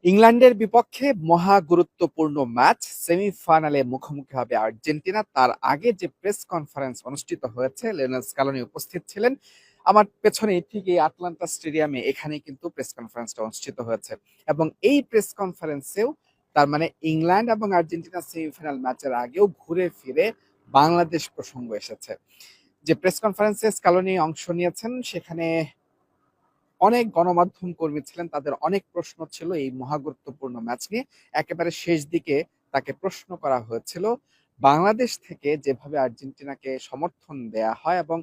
ইংল্যান্ডের বিপক্ষে মহা গুরুত্বপূর্ণ ম্যাচ সেমিফাইনালে মুখোমুখি হবে আর্জেন্টিনা। তার আগে যে প্রেস কনফারেন্স অনুষ্ঠিত হয়েছে, লিওনেল স্কালোনি উপস্থিত ছিলেন। আমার পেছনে ঠিক এই আটলান্টা স্টেডিয়ামে এখানেই কিন্তু প্রেস কনফারেন্সটা অনুষ্ঠিত হয়েছে। এবং এই প্রেস কনফারেন্সেও তার মানে ইংল্যান্ড এবং আর্জেন্টিনা সেমিফাইনাল ম্যাচের আগেও ঘুরে ফিরে বাংলাদেশ প্রসঙ্গ এসেছে। যে প্রেস কনফারেন্সে স্কালোনি অংশ নিয়েছেন, সেখানে অনেক গণমাধ্যম কর্মী ছিলেন, তাদের অনেক প্রশ্ন ছিল এই মহাগুরুত্বপূর্ণ ম্যাচ নিয়ে। একেবারে শেষ দিকে তাকে প্রশ্ন করা হয়েছিল বাংলাদেশ থেকে যেভাবে আর্জেন্টিনাকে সমর্থন দেয়া হয় এবং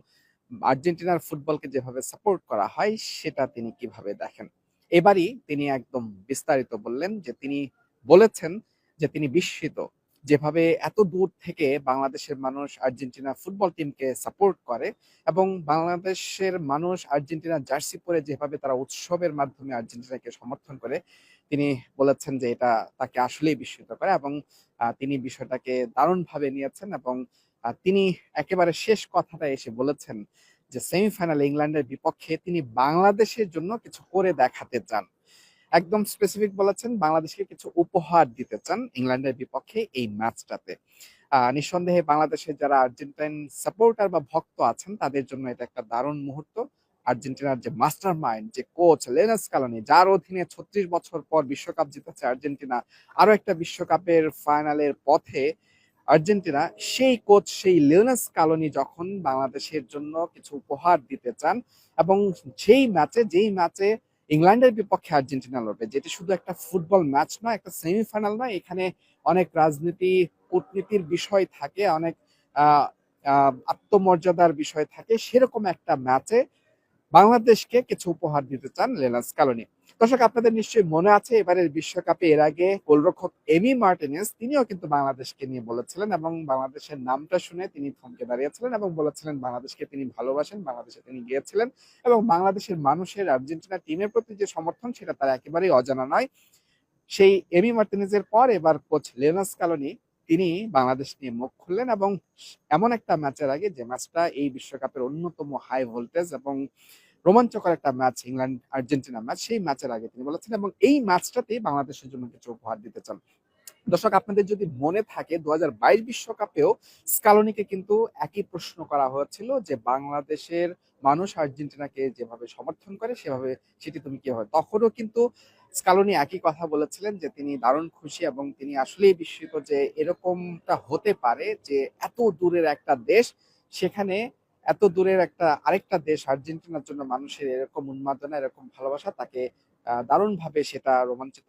আর্জেন্টিনার ফুটবলকে যেভাবে সাপোর্ট করা হয় সেটা তিনি কিভাবে দেখেন। এবারই তিনি একদম বিস্তারিত বললেন যে তিনি বলেছেন যে তিনি বিস্মিত যেভাবে এত দূর থেকে বাংলাদেশের মানুষ আর্জেন্টিনা ফুটবল টিমকে সাপোর্ট করে এবং বাংলাদেশের মানুষ আর্জেন্টিনার জার্সি পরে যেভাবে তারা উৎসবের মাধ্যমে আর্জেন্টিনাকে সমর্থন করে। তিনি বলেছেন যে এটা তাকে আসলেই বিস্মিত করে এবং তিনি বিষয়টাকে দারুণভাবে নিয়েছেন এবং তিনি একেবারে শেষ কথাটা এসে বলেছেন যে সেমিফাইনালে ইংল্যান্ডের বিপক্ষে তিনি বাংলাদেশের জন্য কিছু করে দেখাতে চান। একদম স্পেসিফিক বলেছেন বাংলাদেশকে কিছু উপহার দিতে চান ইংল্যান্ডের বিপক্ষে এই ম্যাচটাতে। নিঃসন্দেহে বাংলাদেশের যারা আর্জেন্টাইন সাপোর্টার বা ভক্ত আছেন তাদের জন্য এটা একটা দারুণ মুহূর্ত। আর্জেন্টিনার যে মাস্টার মাইন্ড, যে কোচ লিওনেল স্কালোনি, যার অধীনে ৩৬ বছর পর বিশ্বকাপ জিতেছে আর্জেন্টিনা, আরো একটা বিশ্বকাপের ফাইনালের পথে আর্জেন্টিনা, সেই কোচ সেই লিওনেল স্কালোনি যখন বাংলাদেশের জন্য কিছু উপহার দিতে চান এবং যেই ম্যাচে ইংল্যান্ডের বিপক্ষে আর্জেন্টিনা লড়বে, যেটি শুধু একটা ফুটবল ম্যাচ নয়, একটা সেমিফাইনাল নয়, এখানে অনেক রাজনীতি কূটনীতির বিষয় থাকে, অনেক আহ আত্মমর্যাদার বিষয় থাকে, সেরকম একটা ম্যাচে বাংলাদেশকে কিছু উপহার দিতে চান লিওনেল স্কালোনি। দর্শক, আপনাদের নিশ্চয়ই মনে আছে এবারের বিশ্বকাপে এর আগে গোলরক্ষক এমি মার্টিনেজ তিনিও কিন্তু বাংলাদেশকে নিয়ে বলেছিলেন এবং বাংলাদেশের নামটা শুনে তিনি থমকে দাঁড়িয়েছিলেন এবং বলেছিলেন বাংলাদেশকে তিনি ভালোবাসেন, বাংলাদেশে তিনি গিয়েছিলেন এবং বাংলাদেশের মানুষের আর্জেন্টিনা টিমের প্রতি যে সমর্থন সেটা তার একেবারেই অজানা নয়। সেই এমি মার্টিনেজের পর এবার কোচ লিওনেল স্কালোনি তিনি বাংলাদেশ নিয়ে মুখ খুললেন এবং এমন একটা ম্যাচের আগে, যে ম্যাচটা এই বিশ্বকাপের অন্যতম হাই ভোল্টেজ এবং রোমাঞ্চকর একটা ম্যাচ, ইংল্যান্ড আর্জেন্টিনা ম্যাচ, সেই ম্যাচের আগে তিনি বলেছেন এবং এই ম্যাচটাতেই বাংলাদেশের জন্য কিছু উপহার দিতে চান। দর্শক, আপনাদের যদি মনে থাকে ২০২২ বিশ্বকাপেও স্কালোনিকে কিন্তু একই প্রশ্ন করা হয়েছিল যে বাংলাদেশের মানুষ আর্জেন্টিনাকে যেভাবে সমর্থন করে সেভাবে সেটি তুমি কিভাবে, তখনও কিন্তু স্কালোনি একই কথা বলেছিলেন যে তিনি দারুণ খুশি এবং তিনি আসলেই বিস্মিত যে এরকমটা হতে পারে যে এত দূরের একটা দেশ, সেখানে এত দূরের একটা আরেকটা দেশ আর্জেন্টিনার জন্য মানুষের এরকম উন্মাদনা, এরকম ভালোবাসা, তাকে দারুণভাবে সেটা রোমাঞ্চিত